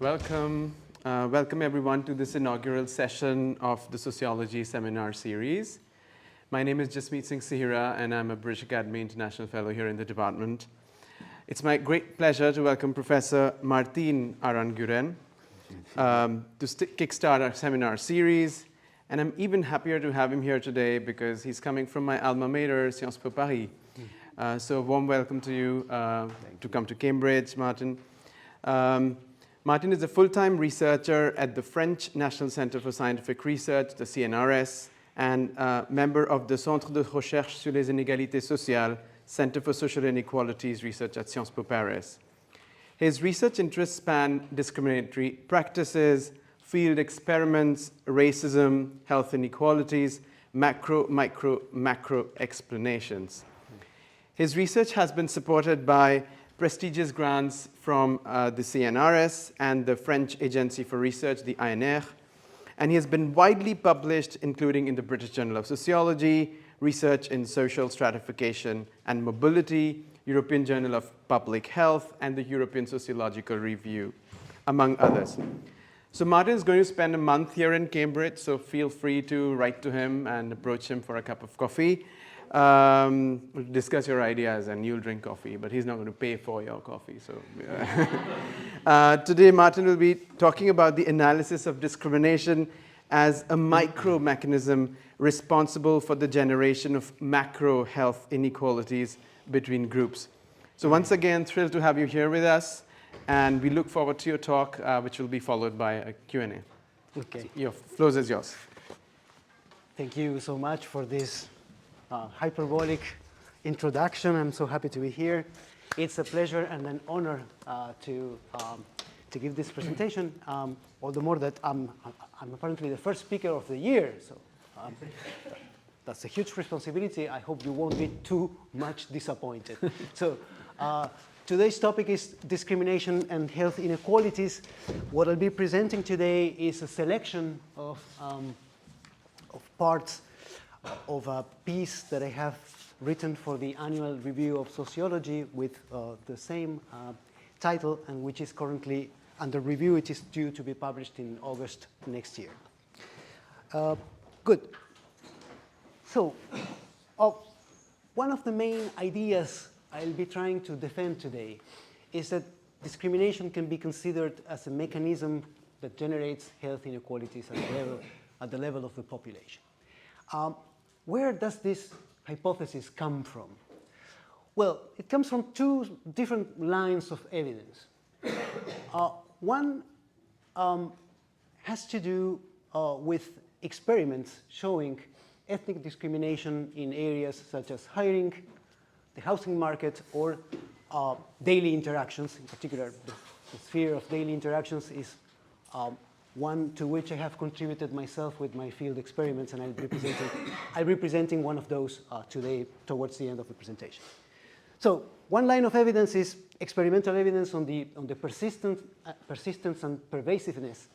Welcome. Welcome everyone to this inaugural session of the Sociology Seminar Series. My name is Jasmeet Singh Sihira and I'm a British Academy International Fellow here in the department. It's my great pleasure to welcome Professor Martin Aranguren to kickstart our seminar series. And I'm even happier to have him here today because he's coming from my alma mater, Sciences Po Paris. So a warm welcome to you to come to Cambridge, Martin. Martin is a full-time researcher at the French National Center for Scientific Research, the CNRS, and member of the Centre de Recherche sur les Inégalités Sociales, Center for Social Inequalities Research at Sciences Po Paris. His research interests span discriminatory practices, field experiments, racism, health inequalities, macro, micro, macro explanations. His research has been supported by prestigious grants from the CNRS and the French Agency for Research, the INR, and he has been widely published, including in the British Journal of Sociology, Research in Social Stratification and Mobility, European Journal of Public Health, and the European Sociological Review, among others. So Martin is going to spend a month here in Cambridge, so feel free to write to him and approach him for a cup of coffee. We'll discuss your ideas and you'll drink coffee, but he's not going to pay for your coffee. So today Martin will be talking about the analysis of discrimination as a micro mechanism responsible for the generation of macro health inequalities between groups. So once again, thrilled to have you here with us, and we look forward to your talk, which will be followed by a Q&A. Okay. Your floor is yours. Thank you so much for this hyperbolic introduction. I'm so happy to be here. It's a pleasure and an honor to give this presentation, all the more that I'm apparently the first speaker of the year. So that's a huge responsibility. I hope you won't be too much disappointed. So today's topic is discrimination and health inequalities. What I'll be presenting today is a selection of parts of a piece that I have written for the annual review of sociology with the same title, and which is currently under review. It is due to be published in August next year. Good. So one of the main ideas I'll be trying to defend today is that discrimination can be considered as a mechanism that generates health inequalities at the level of the population. Where does this hypothesis come from? Well, it comes from two different lines of evidence. One has to do with experiments showing ethnic discrimination in areas such as hiring, the housing market, or daily interactions. In particular, the sphere of daily interactions is one to which I have contributed myself with my field experiments, and I'll be presenting one of those today towards the end of the presentation. So one line of evidence is experimental evidence on the persistence and pervasiveness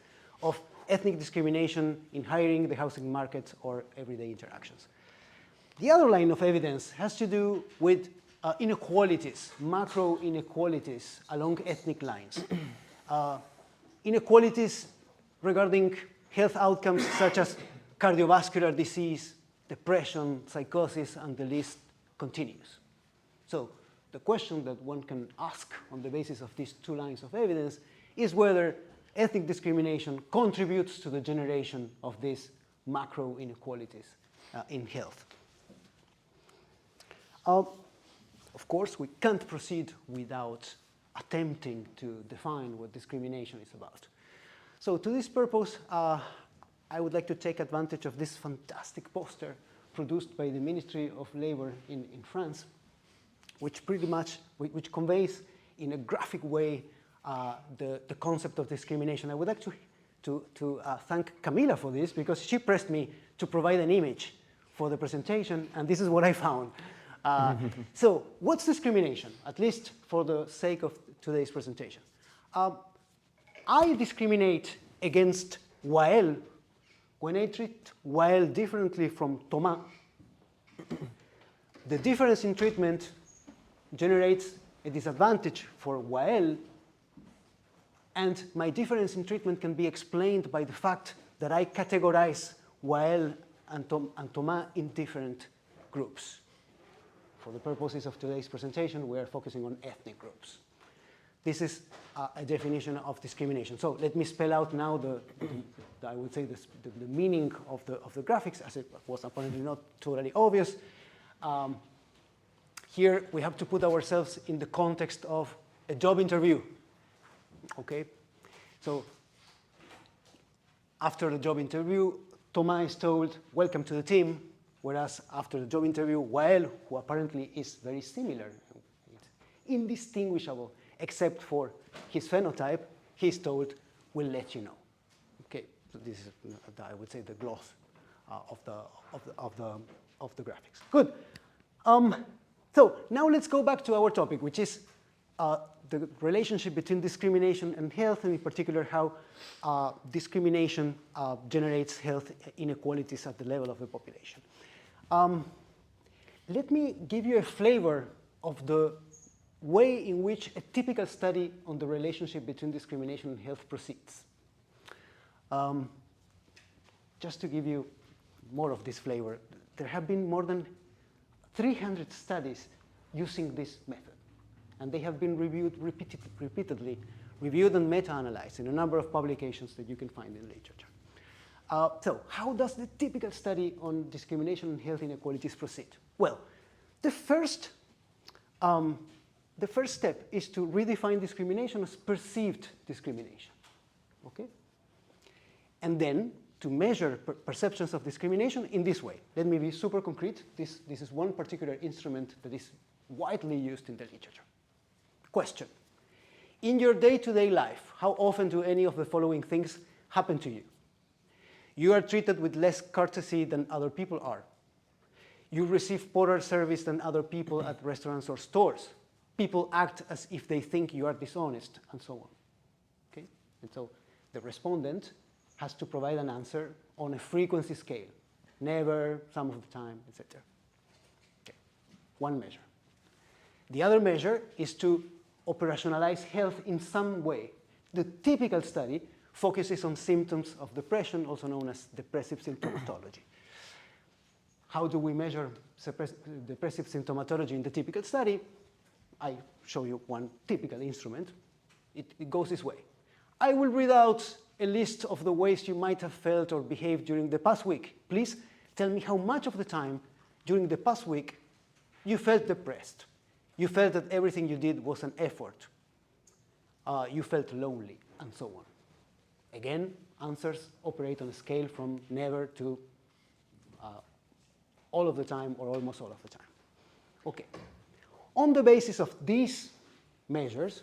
of ethnic discrimination in hiring, the housing market, or everyday interactions. The other line of evidence has to do with inequalities, macro inequalities along ethnic lines. Inequalities regarding health outcomes such as cardiovascular disease, depression, psychosis, and the list continues. So the question that one can ask on the basis of these two lines of evidence is whether ethnic discrimination contributes to the generation of these macro inequalities in health. Of course, we can't proceed without attempting to define what discrimination is about. So to this purpose, I would like to take advantage of this fantastic poster produced by the Ministry of Labor in France, which which conveys in a graphic way the concept of discrimination. I would like to thank Camila for this, because she pressed me to provide an image for the presentation, and this is what I found. So what's discrimination, at least for the sake of today's presentation? I discriminate against Wael when I treat Wael differently from Thomas. The difference in treatment generates a disadvantage for Wael And my difference in treatment can be explained by the fact that I categorize Wael and Thomas in different groups. For the purposes of today's presentation, we are focusing on ethnic groups. This is a definition of discrimination. So let me spell out now I would say the meaning of the graphics, as it was apparently not totally obvious. Here we have to put ourselves in the context of a job interview. Okay, so after the job interview, Thomas is told, "Welcome to the team," whereas after the job interview, Wael, who apparently is very similar, indistinguishable, except for his phenotype, he's told, "We'll let you know." Okay, so this is, I would say, the gloss of the graphics. Good. So now let's go back to our topic, which is the relationship between discrimination and health, and in particular how discrimination generates health inequalities at the level of the population. Let me give you a flavor of the way in which a typical study on the relationship between discrimination and health proceeds. Just to give you more of this flavor, there have been more than 300 studies using this method, and they have been reviewed repeatedly, reviewed and meta-analyzed in a number of publications that you can find in literature. So how does the typical study on discrimination and health inequalities proceed? Well, the first step is to redefine discrimination as perceived discrimination, okay? And then to measure perceptions of discrimination in this way. Let me be super concrete. This is one particular instrument that is widely used in the literature. Question: in your day-to-day life, how often do any of the following things happen to you? You are treated with less courtesy than other people are. You receive poorer service than other people at restaurants or stores. People act as if they think you are dishonest, and so on. Okay? And so the respondent has to provide an answer on a frequency scale. Never, some of the time, etc. Okay. One measure. The other measure is to operationalize health in some way. The typical study focuses on symptoms of depression, also known as depressive symptomatology. How do we measure depressive symptomatology in the typical study? I show you one typical instrument. It goes this way. I will read out a list of the ways you might have felt or behaved during the past week. Please tell me how much of the time during the past week you felt depressed. You felt that everything you did was an effort. You felt lonely, and so on. Again, answers operate on a scale from never to all of the time or almost all of the time. Okay. On the basis of these measures,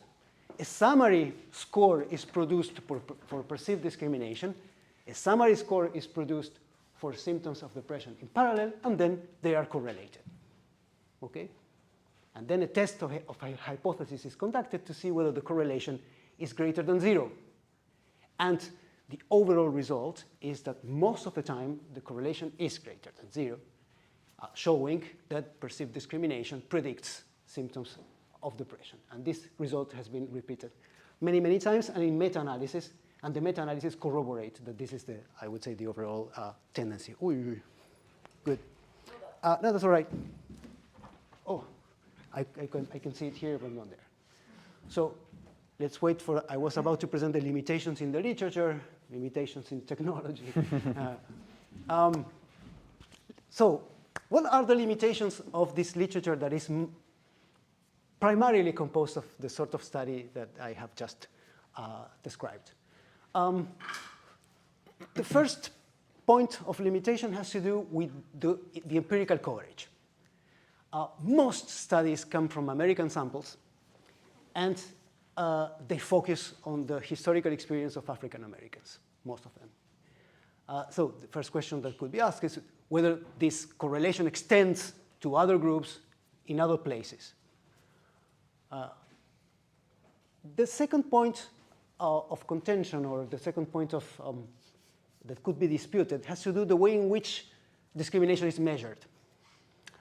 a summary score is produced for perceived discrimination. A summary score is produced for symptoms of depression in parallel, and then they are correlated. Okay? And then a test of a hypothesis is conducted to see whether the correlation is greater than 0. And the overall result is that most of the time the correlation is greater than 0, showing that perceived discrimination predicts symptoms of depression. And this result has been repeated many, many times, and in meta-analysis, and the meta-analysis corroborate that this is I would say, the overall tendency. Ooh, good. No, that's all right. Oh, I can see it here, but not there. So let's wait for, I was about to present the limitations in the literature, limitations in technology. So what are the limitations of this literature that is primarily composed of the sort of study that I have just described? The first point of limitation has to do with the empirical coverage. Most studies come from American samples, and they focus on the historical experience of African Americans, most of them. So the first question that could be asked is whether this correlation extends to other groups in other places. The second point of contention, or the second point of that could be disputed, has to do with the way in which discrimination is measured.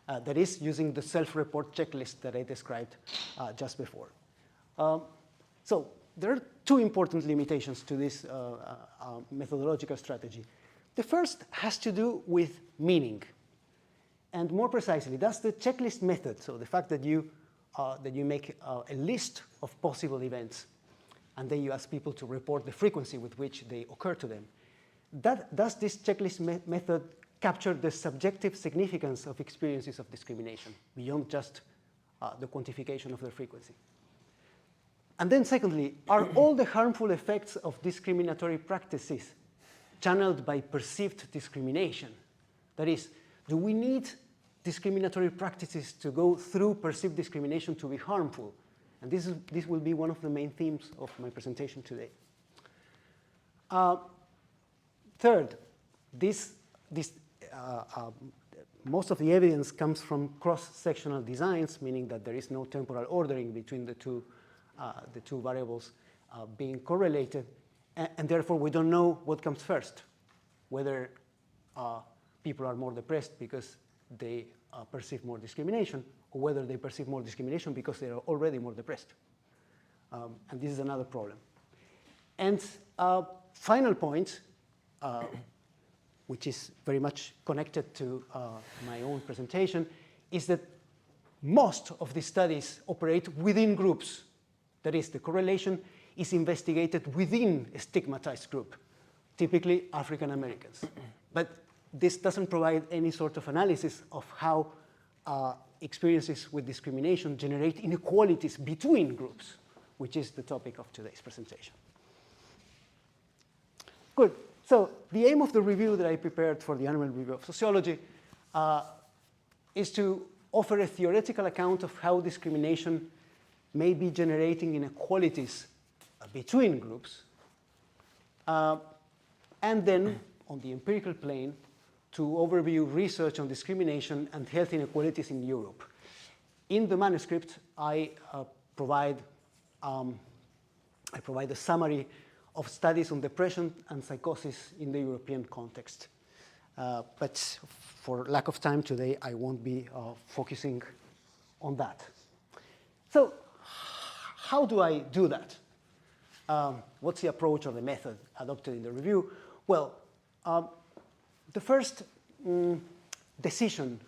That is, using the self-report checklist that I described just before. So there are two important limitations to this methodological strategy. The first has to do with meaning. And more precisely, that's the checklist method. So the fact that you make a list of possible events, and then you ask people to report the frequency with which they occur to them. Does this checklist method capture the subjective significance of experiences of discrimination beyond just the quantification of their frequency? And then secondly, are all the harmful effects of discriminatory practices channeled by perceived discrimination? That is, do we need discriminatory practices to go through perceived discrimination to be harmful? And this will be one of the main themes of my presentation today. Third, most of the evidence comes from cross-sectional designs, meaning that there is no temporal ordering between the two variables being correlated, and therefore we don't know what comes first, whether people are more depressed because they perceive more discrimination, or whether they perceive more discrimination because they are already more depressed. And this is another problem. And final point, which is very much connected to my own presentation, is that most of the studies operate within groups. That is, the correlation is investigated within a stigmatized group, typically African Americans. But this doesn't provide any sort of analysis of how experiences with discrimination generate inequalities between groups, which is the topic of today's presentation. Good. So the aim of the review that I prepared for the Annual Review of Sociology is to offer a theoretical account of how discrimination may be generating inequalities between groups, and then on the empirical plane to overview research on discrimination and health inequalities in Europe. In the manuscript, I provide a summary of studies on depression and psychosis in the European context. But for lack of time today, I won't be focusing on that. So how do I do that? What's the approach or the method adopted in the review? Well, the first decision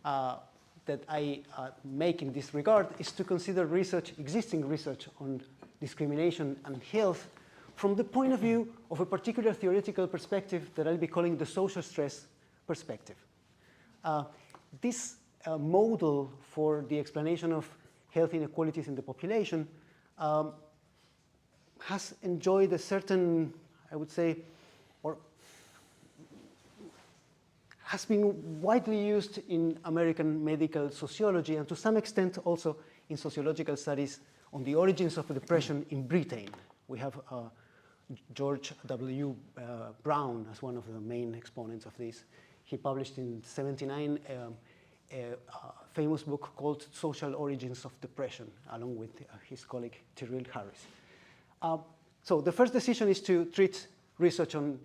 that I make in this regard is to consider existing research on discrimination and health from the point of view of a particular theoretical perspective that I'll be calling the social stress perspective. This model for the explanation of health inequalities in the population has enjoyed a certain, I would say, or has been widely used in American medical sociology and to some extent also in sociological studies on the origins of depression in Britain. We have George W. Brown as one of the main exponents of this. He published in 1979 a famous book called Social Origins of Depression, along with his colleague Tyrrell Harris. So the first decision is to treat research on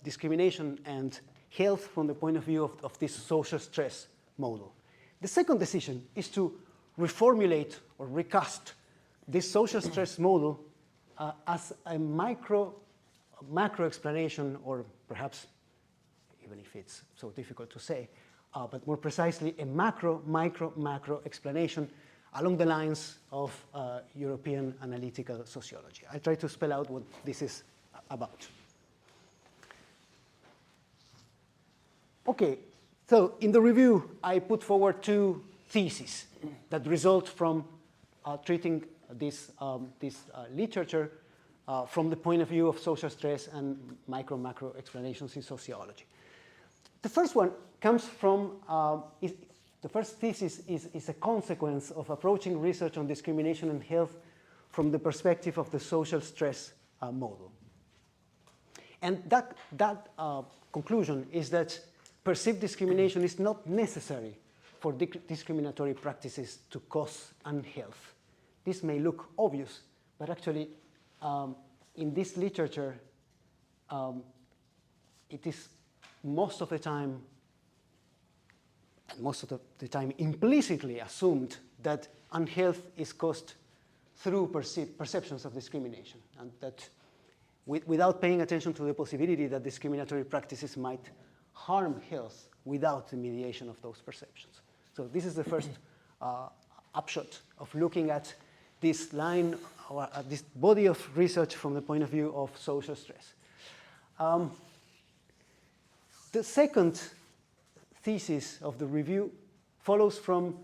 discrimination and health from the point of view of this social stress model. The second decision is to reformulate or recast this social stress model as a macro explanation, or perhaps, even if it's so difficult to say, but more precisely, a macro explanation along the lines of European analytical sociology. I'll try to spell out what this is about. Okay, so in the review, I put forward two theses that result from treating this literature from the point of view of social stress and macro explanations in sociology. The first one comes from, the first thesis is a consequence of approaching research on discrimination and health from the perspective of the social stress model. And that conclusion is that perceived discrimination is not necessary for discriminatory practices to cause unhealth. This may look obvious, but actually in this literature, it is most of the time implicitly assumed that unhealth is caused through perceptions of discrimination, and that without paying attention to the possibility that discriminatory practices might harm health without the mediation of those perceptions. So this is the first upshot of looking at this line, or this body of research from the point of view of social stress. The second thesis of the review follows from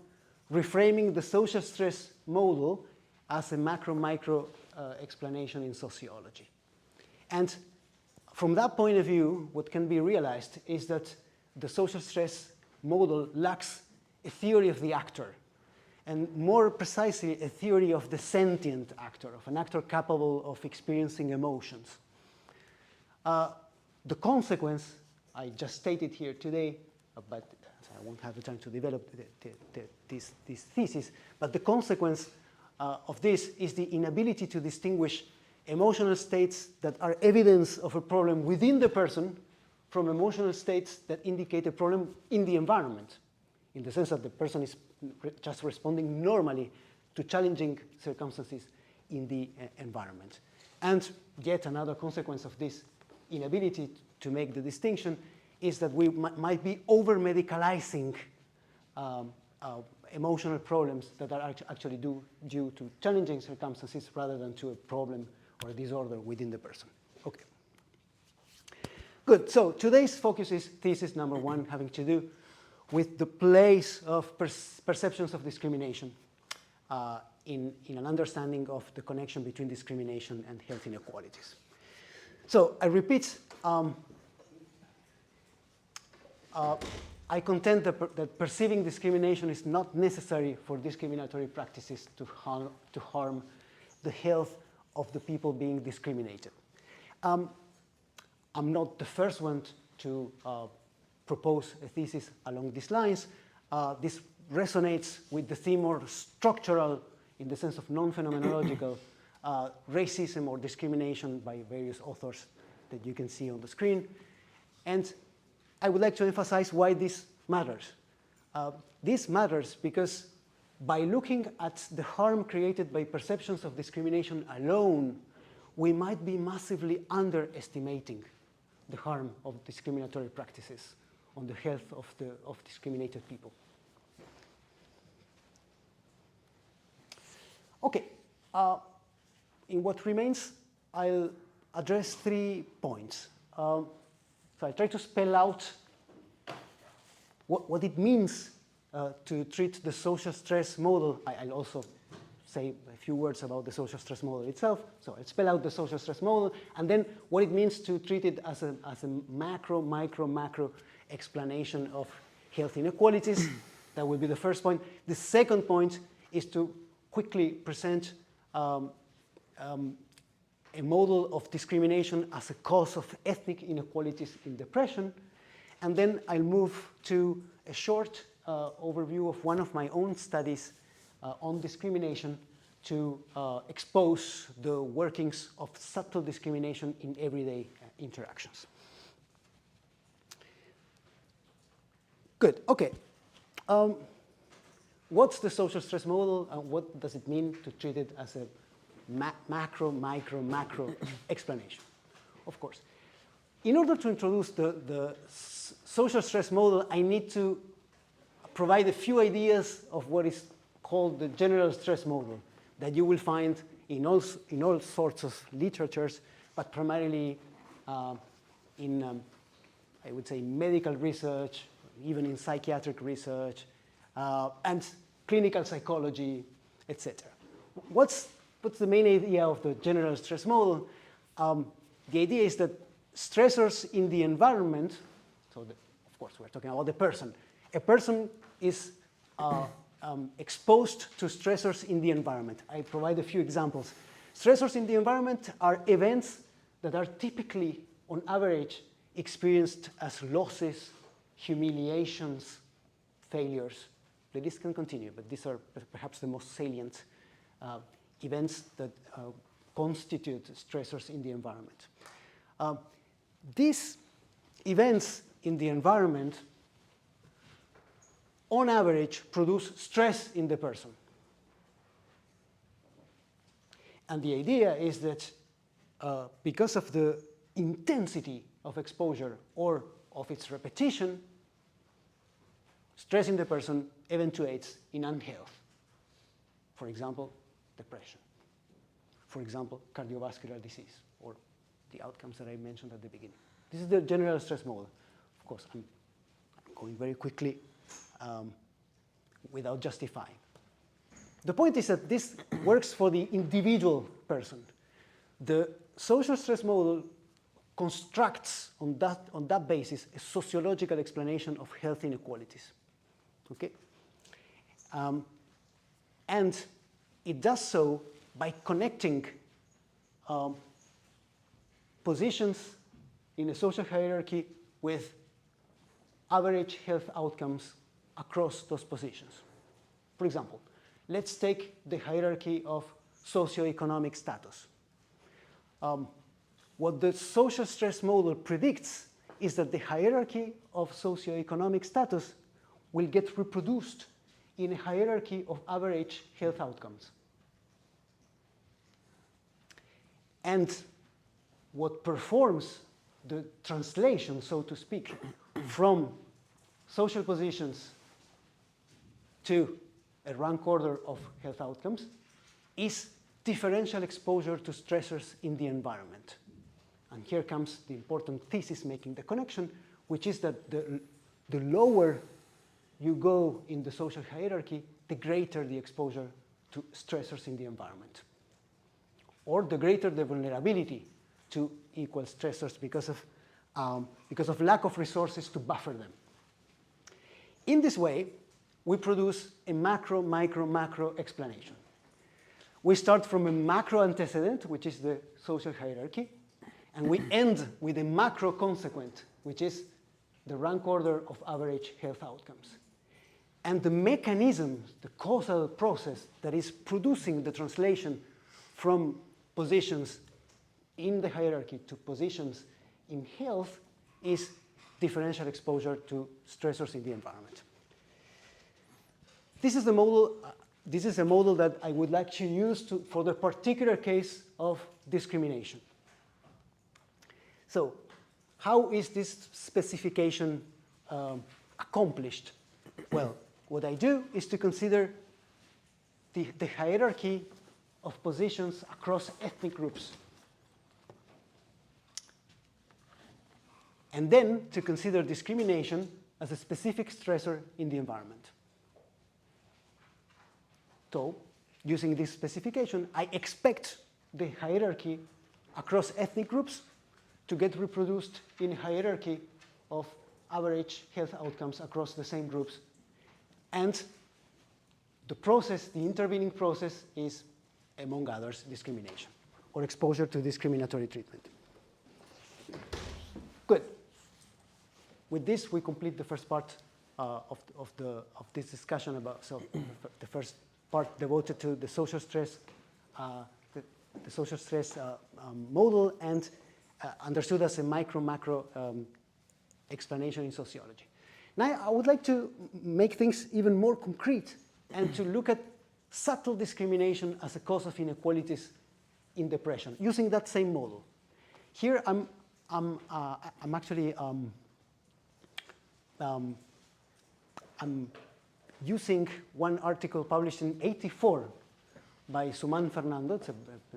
reframing the social stress model as a macro-micro explanation in sociology. And from that point of view, what can be realized is that the social stress model lacks a theory of the actor, and more precisely a theory of the sentient actor, of an actor capable of experiencing emotions. The consequence, I just stated here today, but I won't have the time to develop this thesis, but the consequence of this is the inability to distinguish emotional states that are evidence of a problem within the person from emotional states that indicate a problem in the environment, in the sense that the person is just responding normally to challenging circumstances in the environment. And yet another consequence of this inability to make the distinction is that we might be over-medicalizing emotional problems that are actually due to challenging circumstances rather than to a problem or a disorder within the person. Okay. Good. So today's focus is thesis number one, having to do with the place of perceptions of discrimination in an understanding of the connection between discrimination and health inequalities. So I repeat, I contend that perceiving discrimination is not necessary for discriminatory practices to harm the health of the people being discriminated. I'm not the first one to propose a thesis along these lines. This resonates with the theme or structural, in the sense of non-phenomenological, racism or discrimination by various authors that you can see on the screen. And I would like to emphasize why this matters. This matters because by looking at the harm created by perceptions of discrimination alone, we might be massively underestimating the harm of discriminatory practices on the health of discriminated people. Okay, in what remains, I'll address 3 points. So I try to spell out what it means to treat the social stress model. I'll also say a few words about the social stress model itself. So I'll spell out the social stress model, and then what it means to treat it as a macro, micro, macro explanation of health inequalities. That will be the first point. The second point is to quickly present a model of discrimination as a cause of ethnic inequalities in depression. And then I'll move to a short overview of one of my own studies on discrimination to expose the workings of subtle discrimination in everyday interactions. Good, okay. What's the social stress model, and what does it mean to treat it as a macro, micro, macro explanation? Of course. In order to introduce the social stress model, I need to provide a few ideas of what is called the general stress model that you will find in all sorts of literatures, but primarily in, I would say, medical research, even in psychiatric research, and clinical psychology, etc. What's the main idea of the general stress model? The idea is that stressors in the environment, so of course we're talking about the person. A person is exposed to stressors in the environment. I provide a few examples. Stressors in the environment are events that are typically, on average, experienced as losses, humiliations, failures. The list can continue, but these are perhaps the most salient events that constitute stressors in the environment. These events in the environment, on average, produce stress in the person. And the idea is that because of the intensity of exposure or of its repetition, stressing the person eventuates in unhealth. For example, depression. For example, cardiovascular disease, or the outcomes that I mentioned at the beginning. This is the general stress model. Of course, I'm going very quickly without justifying. The point is that this works for the individual person. The social stress model constructs on that basis a sociological explanation of health inequalities. Okay? And it does so by connecting positions in a social hierarchy with average health outcomes across those positions. For example, let's take the hierarchy of socioeconomic status. What the social stress model predicts is that the hierarchy of socioeconomic status will get reproduced in a hierarchy of average health outcomes. And what performs the translation, so to speak, from social positions to a rank order of health outcomes is differential exposure to stressors in the environment. And here comes the important thesis making the connection, which is that the lower you go in the social hierarchy, the greater the exposure to stressors in the environment, or the greater the vulnerability to equal stressors because of lack of resources to buffer them. In this way, we produce a macro, micro, macro explanation. We start from a macro antecedent, which is the social hierarchy, and we end with a macro consequent, which is the rank order of average health outcomes. And the mechanism, the causal process that is producing the translation from positions in the hierarchy to positions in health is differential exposure to stressors in the environment. This is the model. This is a model that I would like to use for the particular case of discrimination. So, how is this specification accomplished? Well, what I do is to consider the hierarchy of positions across ethnic groups. And then to consider discrimination as a specific stressor in the environment. So, using this specification, I expect the hierarchy across ethnic groups to get reproduced in a hierarchy of average health outcomes across the same groups. And the process, the intervening process, is, among others, discrimination or exposure to discriminatory treatment. Good. With this, we complete the first part of this discussion about, so the first part devoted to the social stress, the social stress model, and understood as a micro-macro explanation in sociology. Now, I would like to make things even more concrete and to look at subtle discrimination as a cause of inequalities in depression, using that same model. Here, I'm actually I'm using one article published in 1984 by Suman Fernando, it's a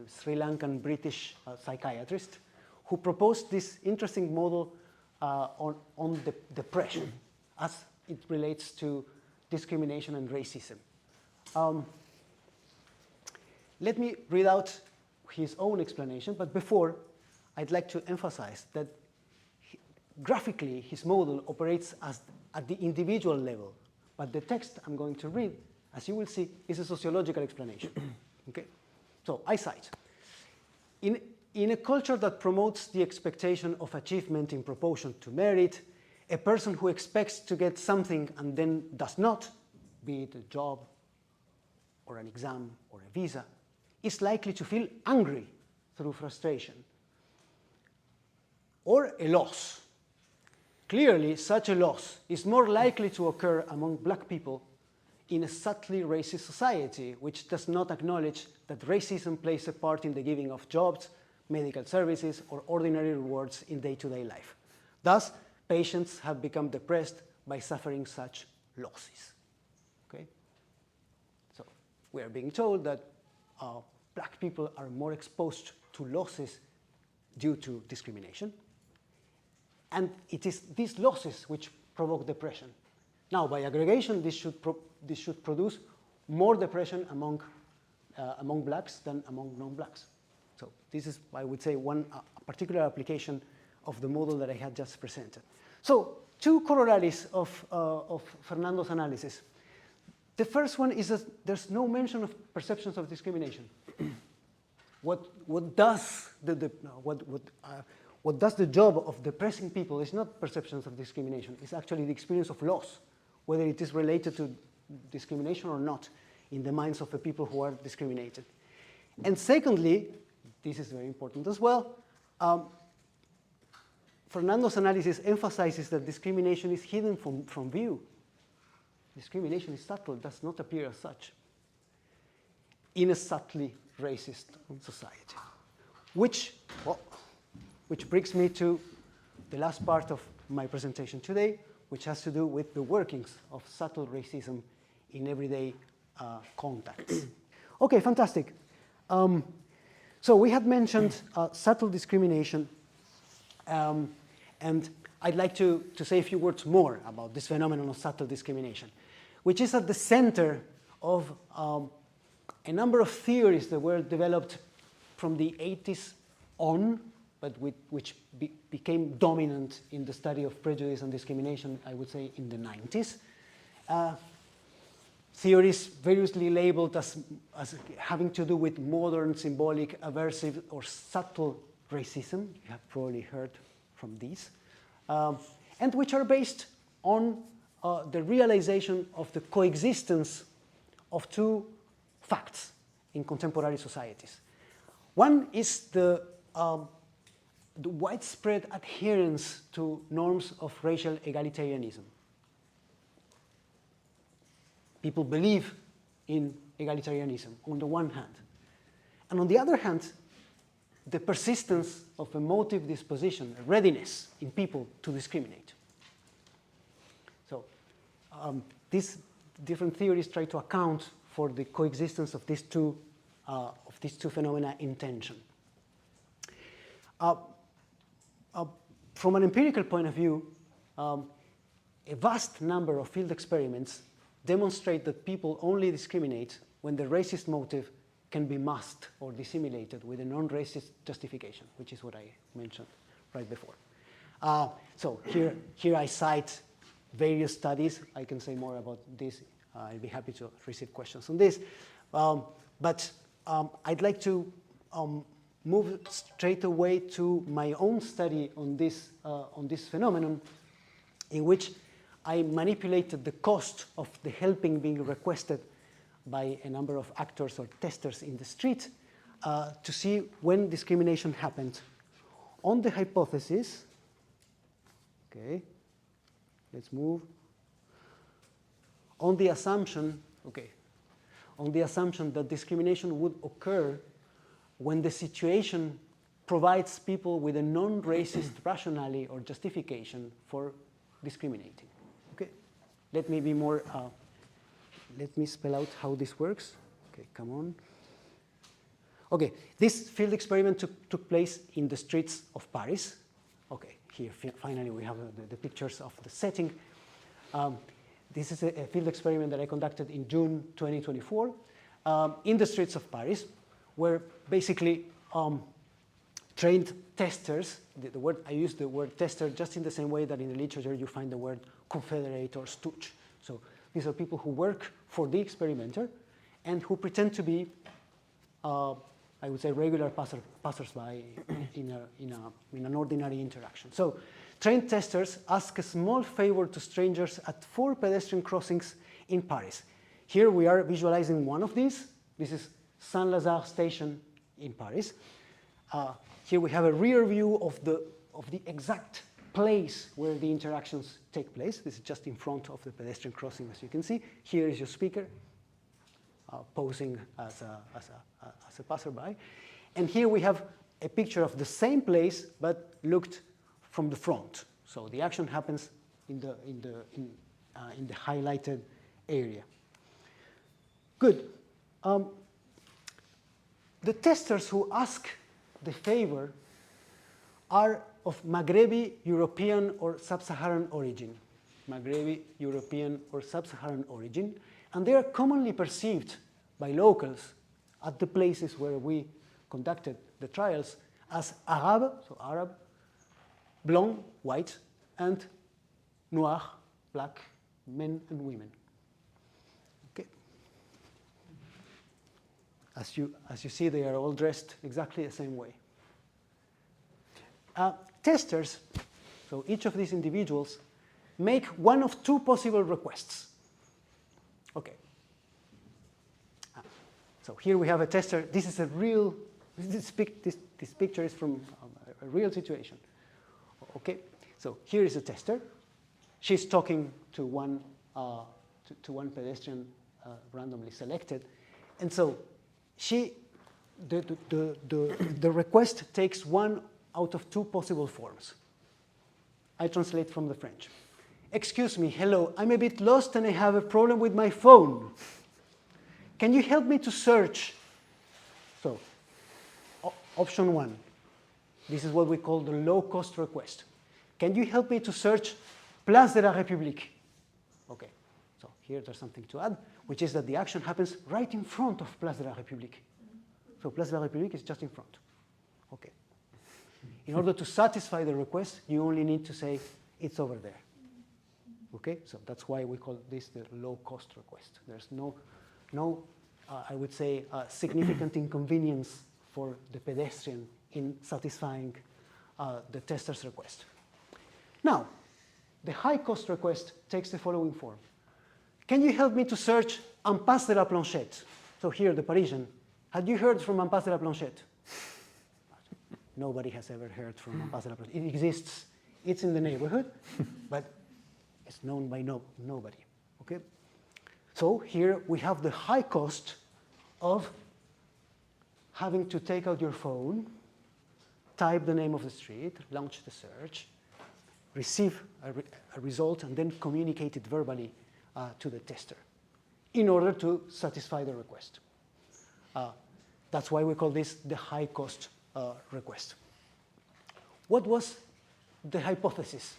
Sri Lankan British psychiatrist, who proposed this interesting model on the depression as it relates to discrimination and racism. Let me read out his own explanation, but before, I'd like to emphasize that graphically, his model operates at the individual level, but the text I'm going to read, as you will see, is a sociological explanation. Okay? So, I cite, in a culture that promotes the expectation of achievement in proportion to merit, a person who expects to get something and then does not, be it a job or an exam or a visa, is likely to feel angry through frustration or a loss. Clearly, such a loss is more likely to occur among black people in a subtly racist society which does not acknowledge that racism plays a part in the giving of jobs, medical services, or ordinary rewards in day-to-day life. Thus, patients have become depressed by suffering such losses. Okay? So we are being told that black people are more exposed to losses due to discrimination. And it is these losses which provoke depression. Now, by aggregation, this should produce more depression among blacks than among non-blacks. So this is, I would say, one particular application of the model that I had just presented. So two corollaries of Fernando's analysis. The first one is that there's no mention of perceptions of discrimination. What does the job of depressing people is not perceptions of discrimination. It's actually the experience of loss, whether it is related to discrimination or not in the minds of the people who are discriminated. And secondly, this is very important as well, Fernando's analysis emphasizes that discrimination is hidden from view. Discrimination is subtle, does not appear as such in a subtly racist society. Which brings me to the last part of my presentation today, which has to do with the workings of subtle racism in everyday contacts. Okay, fantastic. So we had mentioned subtle discrimination, and I'd like to say a few words more about this phenomenon of subtle discrimination, which is at the center of a number of theories that were developed from the 80s on, but which became dominant in the study of prejudice and discrimination, I would say, in the 90s. Theories variously labeled as having to do with modern, symbolic, aversive, or subtle racism. You have probably heard from these. And which are based on the realization of the coexistence of two facts in contemporary societies. One is the widespread adherence to norms of racial egalitarianism. People believe in egalitarianism on the one hand. And on the other hand, the persistence of emotive disposition, a readiness in people to discriminate. So these different theories try to account for the coexistence of these two phenomena in tension. From an empirical point of view, a vast number of field experiments demonstrate that people only discriminate when the racist motive can be masked or dissimulated with a non-racist justification, which is what I mentioned right before. So here I cite various studies. I can say more about this. I'll be happy to receive questions on this. But I'd like to move straight away to my own study on this phenomenon, in which I manipulated the cost of the helping being requested by a number of actors or testers in the street to see when discrimination happened on the hypothesis. Okay, let's move. On the assumption that discrimination would occur when the situation provides people with a non-racist rationale or justification for discriminating. Okay, let me be more. Let me spell out how this works. Okay, come on. Okay, this field experiment took place in the streets of Paris. Okay, here finally we have the pictures of the setting. This is a field experiment that I conducted in June 2024 in the streets of Paris, where basically trained testers, I use the word tester just in the same way that in the literature you find the word confederate or stooge. So these are people who work for the experimenter and who pretend to be, I would say, regular passersby in an ordinary interaction. So trained testers ask a small favor to strangers at 4 pedestrian crossings in Paris. Here we are visualizing one of these. This is Saint-Lazare station in Paris. Here we have a rear view of the exact place where the interactions take place. This is just in front of the pedestrian crossing, as you can see. Here is your speaker. posing as a passerby. And here we have a picture of the same place, but looked from the front. So the action happens in the highlighted area. Good. The testers who ask the favor are of Maghrebi, European, or Sub-Saharan origin. Maghrebi, European, or Sub-Saharan origin. And they are commonly perceived by locals at the places where we conducted the trials as Arab, so Arab, blonde, white, and noir, black, men and women. Okay. As you see, they are all dressed exactly the same way. Testers, so each of these individuals, make one of two possible requests. Okay. So here we have a tester. This is a real, this picture is from a real situation. Okay. So here is a tester. She's talking to one pedestrian randomly selected, and so the request takes one out of two possible forms. I translate from the French. Excuse me, hello, I'm a bit lost and I have a problem with my phone. Can you help me to search? So, option one. This is what we call the low-cost request. Can you help me to search Place de la République? Okay, so here there's something to add, which is that the action happens right in front of Place de la République. So Place de la République is just in front. Okay. In order to satisfy the request, you only need to say, it's over there. Okay, so that's why we call this the low-cost request. There's no I would say, significant inconvenience for the pedestrian in satisfying the tester's request. Now, the high-cost request takes the following form. Can you help me to search Impasse de la Planchette? So here, the Parisian. Had you heard from Impasse de la Planchette? Nobody has ever heard from Impasse de la Planchette. It exists. It's in the neighborhood, but it's known by nobody. Okay? So here we have the high cost of having to take out your phone, type the name of the street, launch the search, receive a result, and then communicate it verbally to the tester in order to satisfy the request. That's why we call this the high cost request. What was the hypothesis?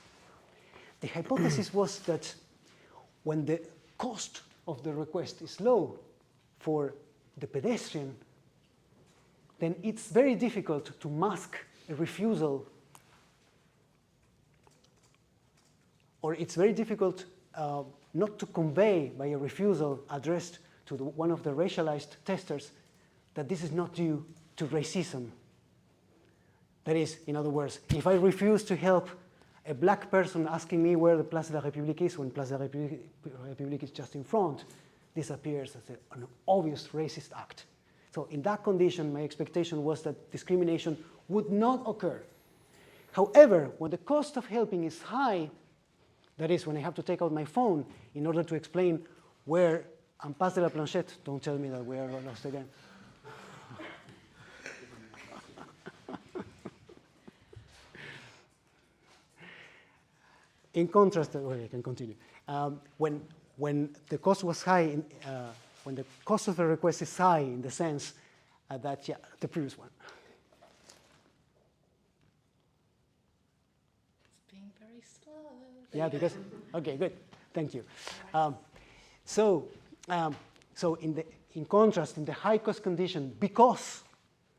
The hypothesis was that when the cost of the request is low for the pedestrian, then it's very difficult to mask a refusal, or it's very difficult not to convey by a refusal addressed to one of the racialized testers that this is not due to racism. That is, in other words, if I refuse to help a black person asking me where the Place de la République is when Place de la République is just in front, this appears as an obvious racist act. So in that condition, my expectation was that discrimination would not occur. However, when the cost of helping is high, that is, when I have to take out my phone in order to explain where Impasse de la Planchette, don't tell me that we are lost again. In contrast, I can continue. When the cost was high, when the cost of the request is high in the sense that, yeah, the previous one. It's being very slow. Yeah, because, okay, good, thank you. So in contrast, in the high cost condition, because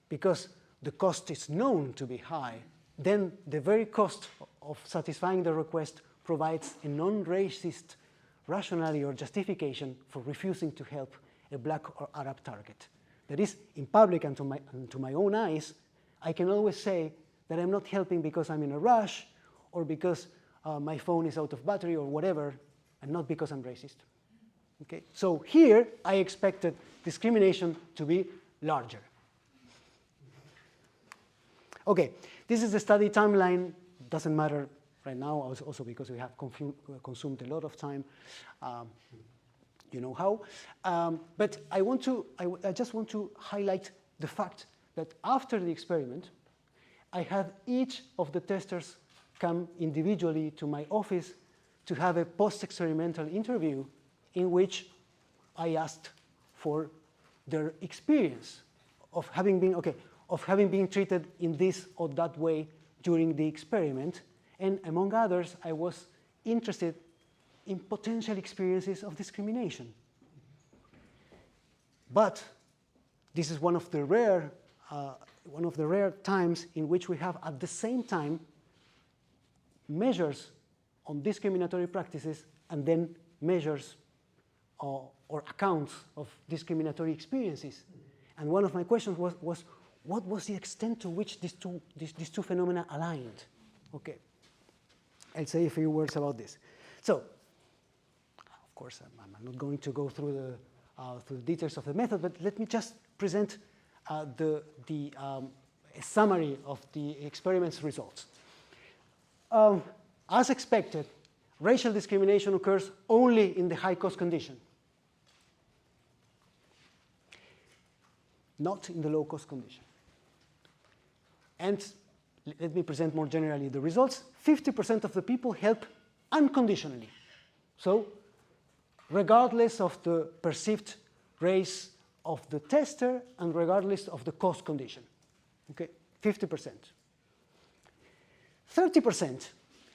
the cost is known to be high, then the very cost of satisfying the request provides a non-racist rationale or justification for refusing to help a black or Arab target. That is, in public and to my own eyes, I can always say that I'm not helping because I'm in a rush or because my phone is out of battery or whatever, and not because I'm racist. Okay? So here, I expected discrimination to be larger. Okay, this is the study timeline. Doesn't matter right now, also because we have consumed a lot of time. You know how. But I just want to highlight the fact that after the experiment, I had each of the testers come individually to my office to have a post-experimental interview in which I asked for their experience of having been treated in this or that way during the experiment. And among others, I was interested in potential experiences of discrimination. But this is one of the rare times in which we have at the same time measures on discriminatory practices and then measures or accounts of discriminatory experiences. And one of my questions was what was the extent to which these two phenomena aligned? Okay, I'll say a few words about this. So, of course, I'm not going to go through the details of the method, but let me just present a summary of the experiment's results. As expected, racial discrimination occurs only in the high-cost condition, not in the low-cost condition. And let me present more generally the results. 50% of the people help unconditionally. So, regardless of the perceived race of the tester and regardless of the cost condition. Okay, 50%. 30%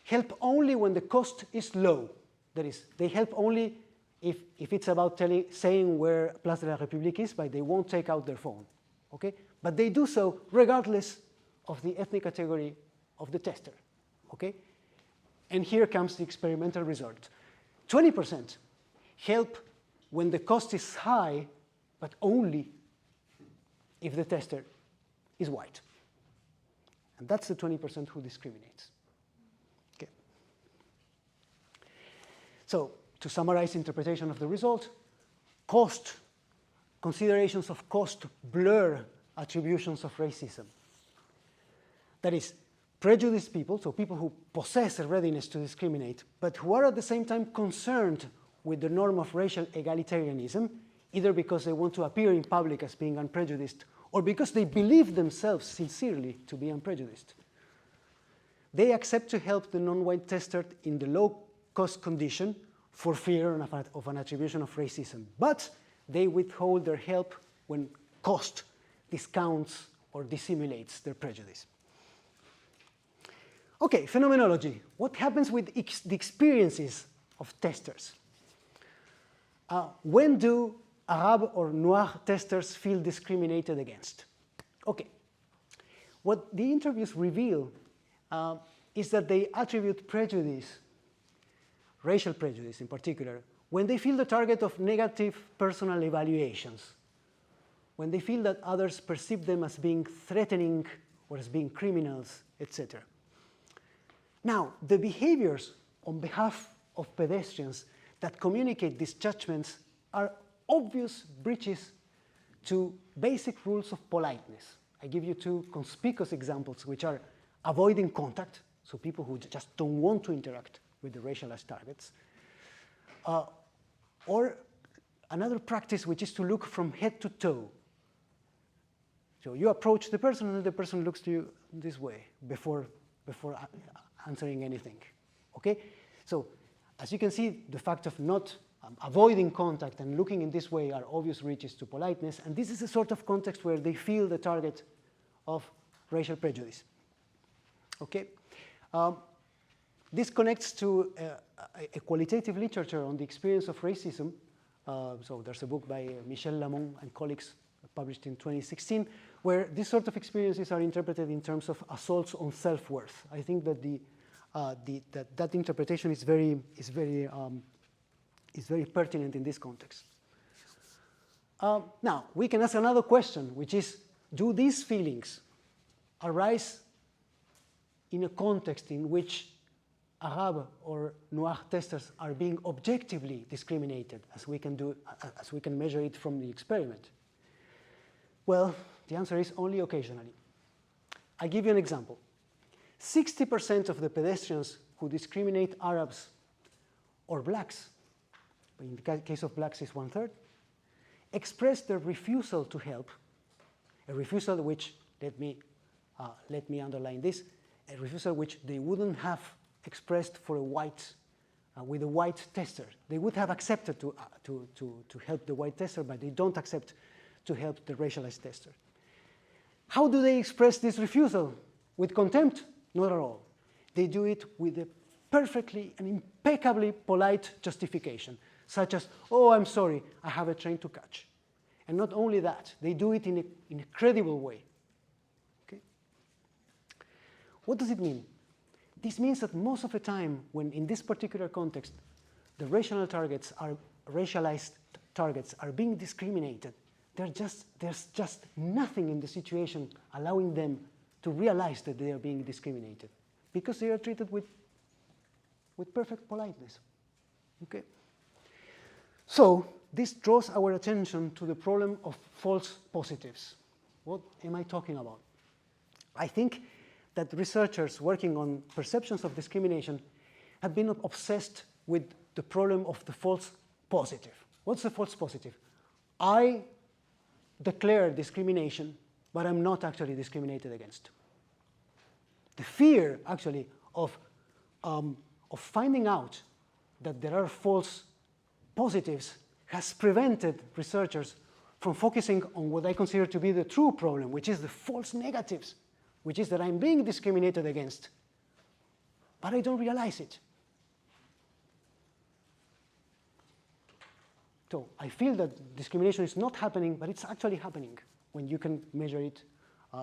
help only when the cost is low. That is, they help only if it's about saying where Place de la République is, but they won't take out their phone. Okay? But they do so regardless of the ethnic category of the tester. Okay? And here comes the experimental result. 20% help when the cost is high, but only if the tester is white. And that's the 20% who discriminates. Okay. So, to summarize interpretation of the result, considerations of cost blur attributions of racism. That is, prejudiced people, so people who possess a readiness to discriminate, but who are at the same time concerned with the norm of racial egalitarianism, either because they want to appear in public as being unprejudiced or because they believe themselves sincerely to be unprejudiced. They accept to help the non-white tester in the low-cost condition for fear of an attribution of racism, but they withhold their help when cost discounts or dissimulates their prejudice. Okay, phenomenology. What happens with the experiences of testers? When do Arab or Noir testers feel discriminated against? Okay, what the interviews reveal is that they attribute prejudice, racial prejudice in particular, when they feel the target of negative personal evaluations, when they feel that others perceive them as being threatening or as being criminals, etc. Now, the behaviors on behalf of pedestrians that communicate these judgments are obvious breaches to basic rules of politeness. I give you two conspicuous examples, which are avoiding contact, so people who just don't want to interact with the racialized targets, or another practice, which is to look from head to toe. So you approach the person, and the person looks to you this way before answering anything. Okay? So as you can see, the fact of not avoiding contact and looking in this way are obvious reaches to politeness, and this is a sort of context where they feel the target of racial prejudice. Okay? This connects to a qualitative literature on the experience of racism. So there's a book by Michel Lamont and colleagues published in 2016, where these sort of experiences are interpreted in terms of assaults on self-worth. I think that that interpretation is very pertinent in this context. Now, we can ask another question, which is, do these feelings arise in a context in which Arab or Noir testers are being objectively discriminated, as we can measure it from the experiment? Well, the answer is only occasionally. I'll give you an example. 60% of the pedestrians who discriminate Arabs or blacks in the case of blacks is 1/3, express their refusal to help, a refusal which, let me underline this, a refusal which they wouldn't have expressed for a white, with a white tester. They would have accepted to help the white tester, but they don't accept to help the racialized tester. How do they express this refusal? With contempt? Not at all. They do it with a perfectly and impeccably polite justification, such as, oh, I'm sorry, I have a train to catch. And not only that, they do it in a credible way. Okay? What does it mean? This means that most of the time, when in this particular context, the racialized targets are being discriminated, there's just nothing in the situation allowing them to realize that they are being discriminated, because they are treated with perfect politeness. Okay? So this draws our attention to the problem of false positives. What am I talking about? I think that researchers working on perceptions of discrimination have been obsessed with the problem of the false positive. What's the false positive? I declare discrimination, but I'm not actually discriminated against. The fear, actually, of finding out that there are false positives has prevented researchers from focusing on what I consider to be the true problem, which is the false negatives, which is that I'm being discriminated against, but I don't realize it. So I feel that discrimination is not happening, but it's actually happening when you can measure it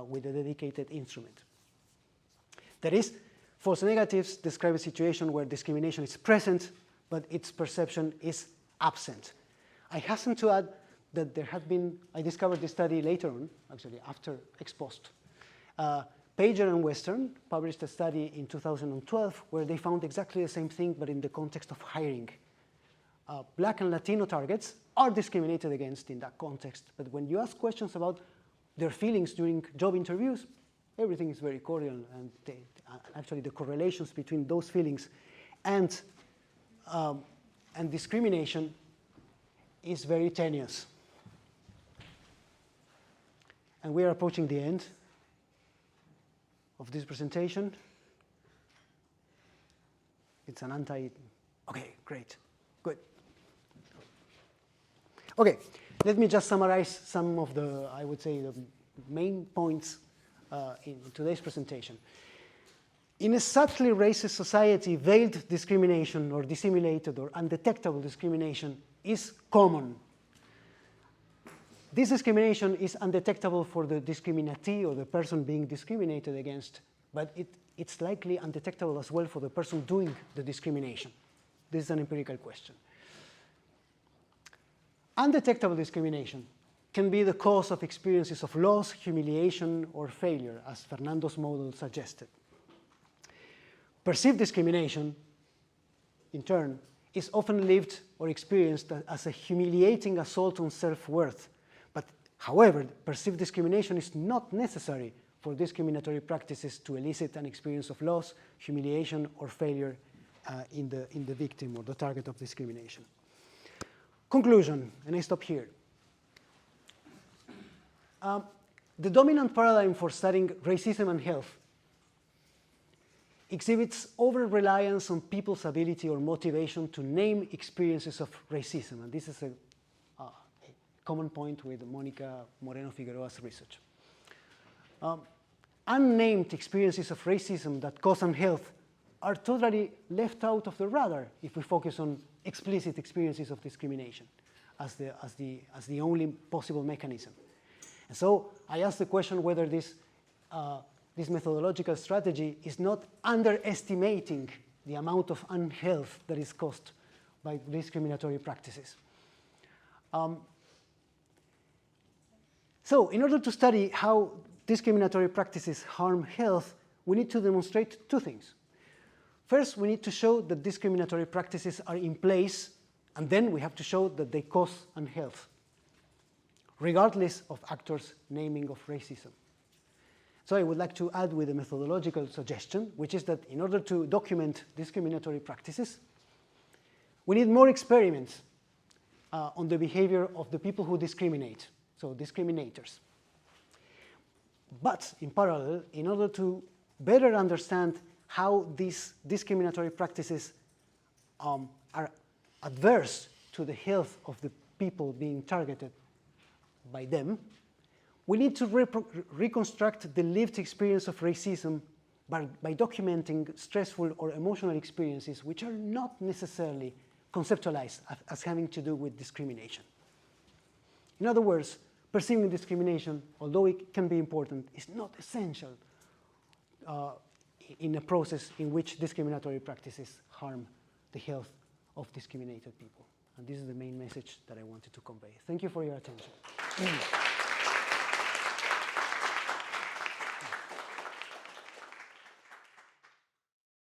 with a dedicated instrument. That is, false negatives describe a situation where discrimination is present, but its perception is absent. I hasten to add that there had been, I discovered this study later on, actually after ex post. Pager and Western published a study in 2012 where they found exactly the same thing, but in the context of hiring. Black and Latino targets are discriminated against in that context, but when you ask questions about their feelings during job interviews, everything is very cordial, and actually the correlations between those feelings and discrimination is very tenuous. And we are approaching the end of this presentation. It's an okay, great, good. Okay, let me just summarize some of the, I would say, the main points in today's presentation. In a subtly racist society, veiled discrimination or dissimulated or undetectable discrimination is common. This discrimination is undetectable for the discriminatee or the person being discriminated against, but it's likely undetectable as well for the person doing the discrimination. This is an empirical question. Undetectable discrimination can be the cause of experiences of loss, humiliation, or failure, as Fernando's model suggested. Perceived discrimination, in turn, is often lived or experienced as a humiliating assault on self-worth. But, however, perceived discrimination is not necessary for discriminatory practices to elicit an experience of loss, humiliation, or failure in the victim or the target of discrimination. Conclusion, and I stop here. The dominant paradigm for studying racism and health exhibits over-reliance on people's ability or motivation to name experiences of racism. And this is a common point with Mónica Moreno-Figueroa's research. Unnamed experiences of racism that cause unhealth are totally left out of the radar if we focus on explicit experiences of discrimination as the only possible mechanism. And so I asked the question whether this methodological strategy is not underestimating the amount of unhealth that is caused by discriminatory practices. So in order to study how discriminatory practices harm health, we need to demonstrate two things. First, we need to show that discriminatory practices are in place, and then we have to show that they cause unhealth, regardless of actors' naming of racism. So I would like to add with a methodological suggestion, which is that in order to document discriminatory practices, we need more experiments on the behavior of the people who discriminate, so discriminators. But in parallel, in order to better understand how these discriminatory practices are adverse to the health of the people being targeted by them, we need to reconstruct the lived experience of racism by documenting stressful or emotional experiences which are not necessarily conceptualized as having to do with discrimination. In other words, perceiving discrimination, although it can be important, is not essential in a process in which discriminatory practices harm the health of discriminated people. And this is the main message that I wanted to convey. Thank you for your attention.